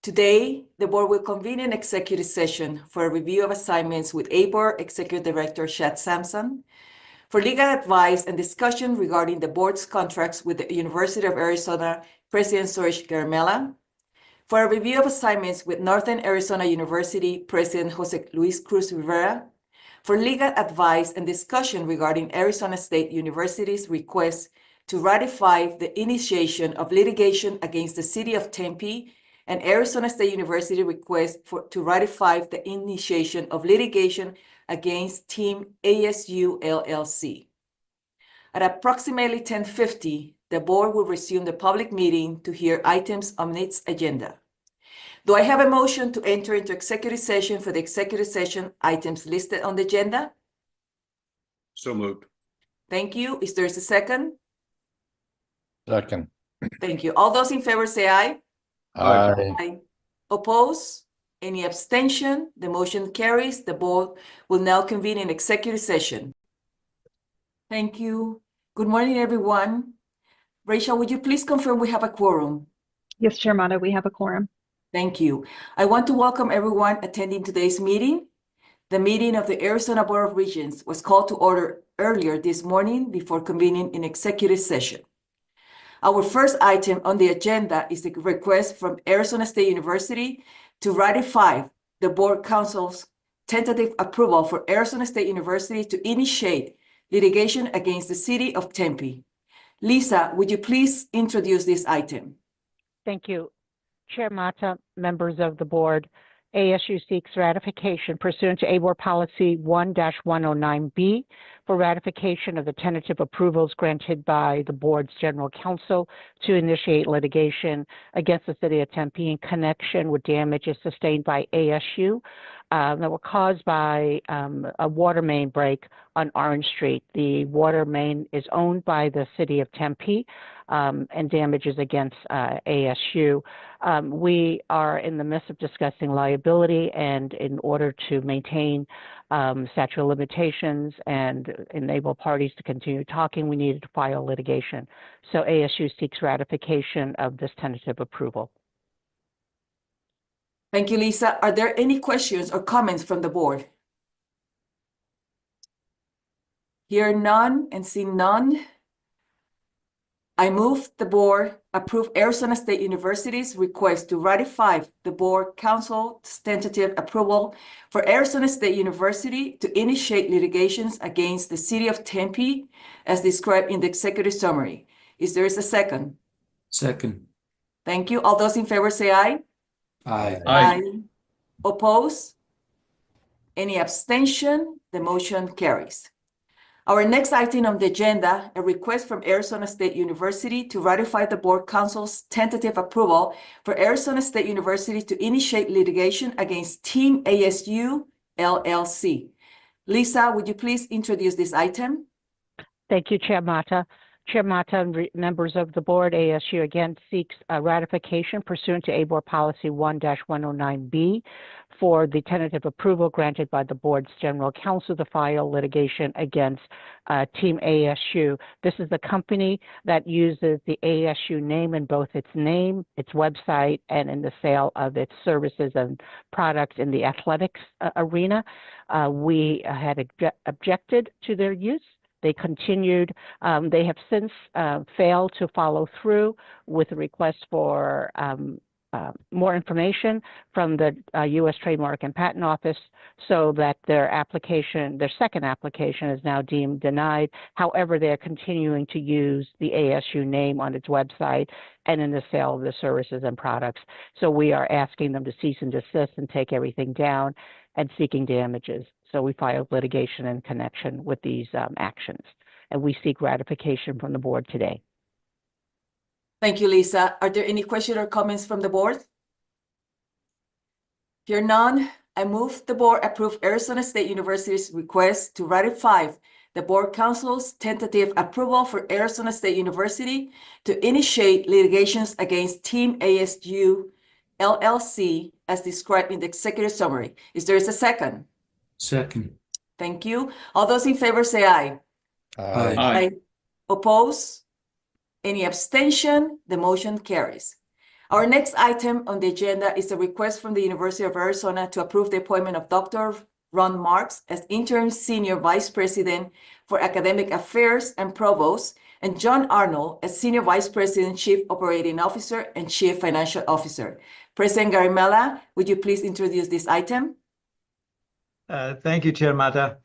Today, the board will convene an executive session for a review of assignments with ABOR Executive Director Shad Sampson, for legal advice and discussion regarding the board's contracts with the University of Arizona President Suresh Garamela, for a review of assignments with Northern Arizona University President Jose Luis Cruz Rivera, for legal advice and discussion regarding Arizona State University's request to ratify the initiation of litigation against the City of Tempe, and Arizona State University request to ratify the initiation of litigation against Team ASU LLC. At approximately 10:50, the board will resume the public meeting to hear items on its agenda. Do I have a motion to enter into executive session for the executive session items listed on the agenda? So moved. Thank you. Is there a second? Second. Thank you. All those in favor say aye. Aye. Aye. Oppose? Any abstention? The motion carries. The board will now convene in executive session. Thank you. Good morning, everyone. Rachel, would you please confirm we have a quorum? Yes, Chair Mata, we have a quorum. Thank you. I want to welcome everyone attending today's meeting. The meeting of the Arizona Board of Regents was called to order earlier this morning before convening in executive session. Our first item on the agenda is the request from Arizona State University to ratify the Board Council's tentative approval for Arizona State University to initiate litigation against the City of Tempe. Lisa, would you please introduce this item? Thank you. Chair Mata, members of the board, ASU seeks ratification pursuant to ABOR Policy 1-109B for ratification of the tentative approvals granted by the board's general counsel to initiate litigation against the City of Tempe in connection with damages sustained by ASU that were caused by a water main break on Orange Street. The water main is owned by the City of Tempe and damages against ASU. We are in the midst of discussing liability, and in order to maintain statute of limitations and enable parties to continue talking, we needed to file litigation. So ASU seeks ratification of this tentative approval. Thank you, Lisa. Are there any questions or comments from the board? Hear none and see none. I move the board approve Arizona State University's request to ratify the Board Council's tentative approval for Arizona State University to initiate litigations against the City of Tempe as described in the executive summary. Is there a second? Second. Thank you. All those in favor say aye. Aye. Aye. Oppose? Any abstention? The motion carries. Our next item on the agenda, a request from Arizona State University to ratify the Board Council's tentative approval for Arizona State University to initiate litigation against Team ASU LLC. Lisa, would you please introduce this item? Thank you, Chair Mata. Chair Mata and members of the board, ASU again seeks ratification pursuant to ABOR Policy 1-109B for the tentative approval granted by the board's general counsel to file litigation against Team ASU. This is the company that uses the ASU name in both its name, its website, and in the sale of its services and products in the athletics arena. We had objected to their use. They continued. They have since failed to follow through with a request for more information from the U.S. Trademark and Patent Office, so that their second application is now deemed denied. However, they're continuing to use the ASU name on its website and in the sale of the services and products. So we are asking them to cease and desist and take everything down and seeking damages. So we filed litigation in connection with these actions, and we seek ratification from the board today. Thank you, Lisa. Are there any questions or comments from the board? Hear none, I move the board approve Arizona State University's request to ratify the Board Council's tentative approval for Arizona State University to initiate litigations against Team ASU LLC as described in the executive summary. Is there a second? Second. Thank you. All those in favor say aye. Aye. Aye. Oppose? Any abstention? The motion carries. Our next item on the agenda is a request from the University of Arizona to approve the appointment of Dr. Ron Marks as interim senior vice president for academic affairs and provost, and John Arnold as senior vice president, chief operating officer, and chief financial officer. President Garimella, would you please introduce this item? Thank you, Chair Mata.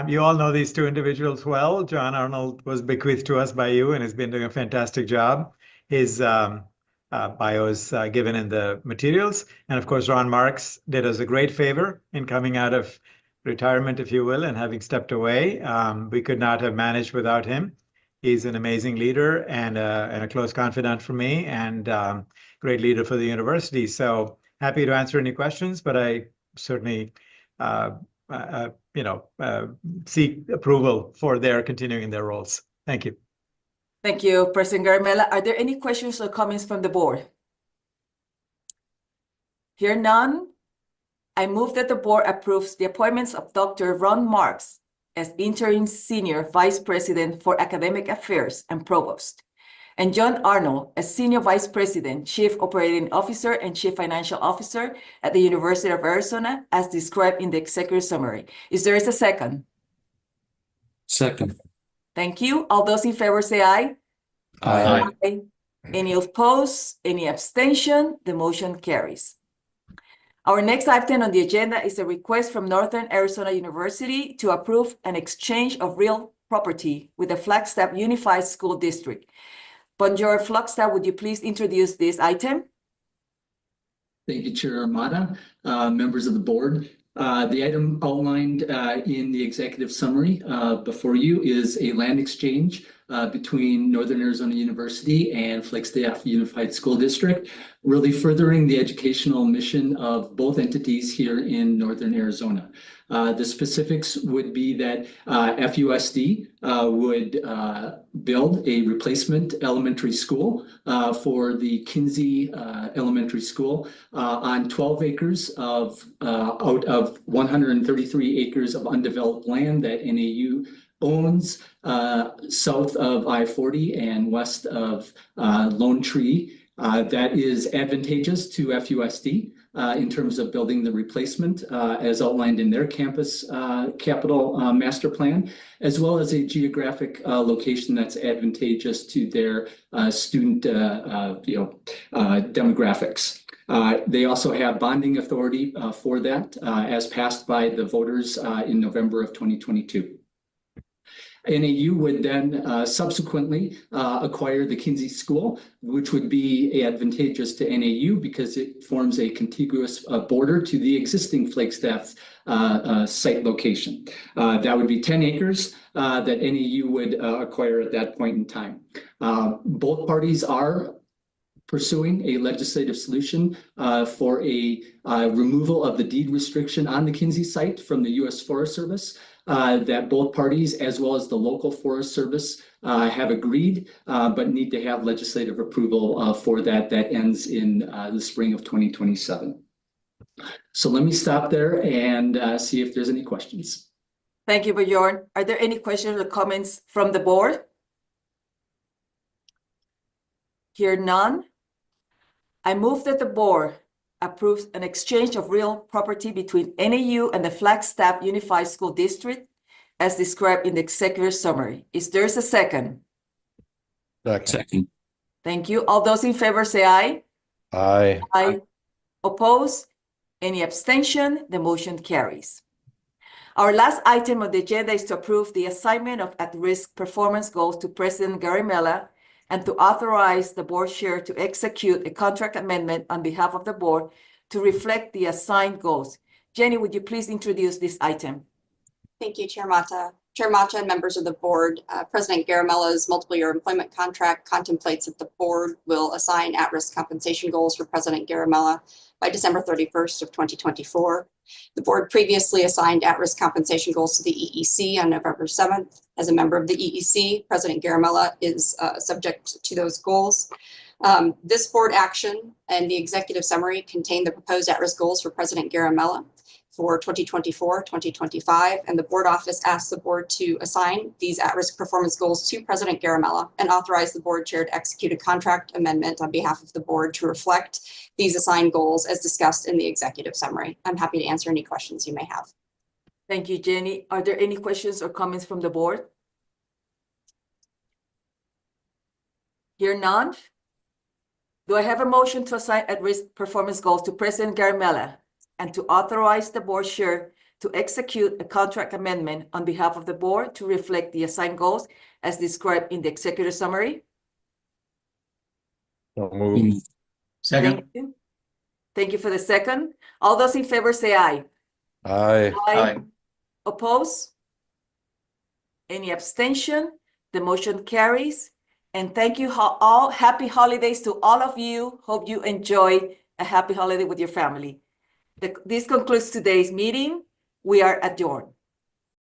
You all know these two individuals well. John Arnold was bequeathed to us by you and has been doing a fantastic job. His bio is given in the materials. And of course, Ron Marks did us a great favor in coming out of retirement, if you will, and having stepped away. We could not have managed without him. He's an amazing leader and a close confidant for me, and great leader for the university. So happy to answer any questions, but I certainly seek approval for their continuing their roles. Thank you. Thank you, President Garimella. Are there any questions or comments from the board? Hear none, I move that the board approves the appointments of Dr. Ron Marks as interim senior vice president for academic affairs and provost, and John Arnold as senior vice president, chief operating officer, and chief financial officer at the University of Arizona, as described in the executive summary. Is there a second? Second. Thank you. All those in favor say aye. Aye. Aye. Any opposed? Any abstention? The motion carries. Our next item on the agenda is a request from Northern Arizona University to approve an exchange of real property with the Flagstaff Unified School District. Bonjour, Flagstaff, would you please introduce this item? Thank you, Chair Armada, members of the board. The item outlined in the executive summary before you is a land exchange between Northern Arizona University and Flagstaff Unified School District, really furthering the educational mission of both entities here in Northern Arizona. The specifics would be that FUSD would build a replacement elementary school for the Kinsey Elementary School on 12 acres of out of 133 acres of undeveloped land that NAU owns south of I-40 and west of Lone Tree. That is advantageous to FUSD in terms of building the replacement as outlined in their campus capital master plan, as well as a geographic location that's advantageous to their student demographics. They also have bonding authority for that as passed by the voters in November of 2022. NAU would then subsequently acquire the Kinsey School, which would be advantageous to NAU because it forms a contiguous border to the existing Flagstaff site location. That would be 10 acres that NAU would acquire at that point in time. Both parties are pursuing a legislative solution for a removal of the deed restriction on the Kinsey site from the U.S. Forest Service. That both parties, as well as the local Forest Service, have agreed, but need to have legislative approval for that. That ends in the spring of 2027. So let me stop there and see if there's any questions. Thank you, Bjorn. Are there any questions or comments from the board? Hear none. I move that the board approves an exchange of real property between NAU and the Flagstaff Unified School District as described in the executive summary. Is there a second? Second. Thank you. All those in favor say aye. Aye. Aye. Oppose? Any abstention? The motion carries. Our last item on the agenda is to approve the assignment of at-risk performance goals to President Garimella and to authorize the board chair to execute a contract amendment on behalf of the board to reflect the assigned goals. Jenny, would you please introduce this item? Thank you, Chair Mata. Chair Mata and members of the board, President Garimella's multiple-year employment contract contemplates that the board will assign at-risk compensation goals for President Garimella by December 31st of 2024. The board previously assigned at-risk compensation goals to the EEC on November 7th. As a member of the EEC, President Garimella is subject to those goals. This board action and the executive summary contain the proposed at-risk goals for President Garimella. for 2024-2025, and the board office asks the board to assign these at-risk performance goals to President Garamella and authorize the board chair to execute a contract amendment on behalf of the board to reflect these assigned goals as discussed in the executive summary. I'm happy to answer any questions you may have. Thank you, Jenny. Are there any questions or comments from the board? Hear none? Do I have a motion to assign at-risk performance goals to President Garamella and to authorize the board chair to execute a contract amendment on behalf of the board to reflect the assigned goals as described in the executive summary? So move. Second. Thank you. Thank you for the second. All those in favor say aye. Aye. Aye. Oppose? Any abstention? The motion carries. And thank you all. Happy holidays to all of you. Hope you enjoy a happy holiday with your family. This concludes today's meeting. We are adjourned.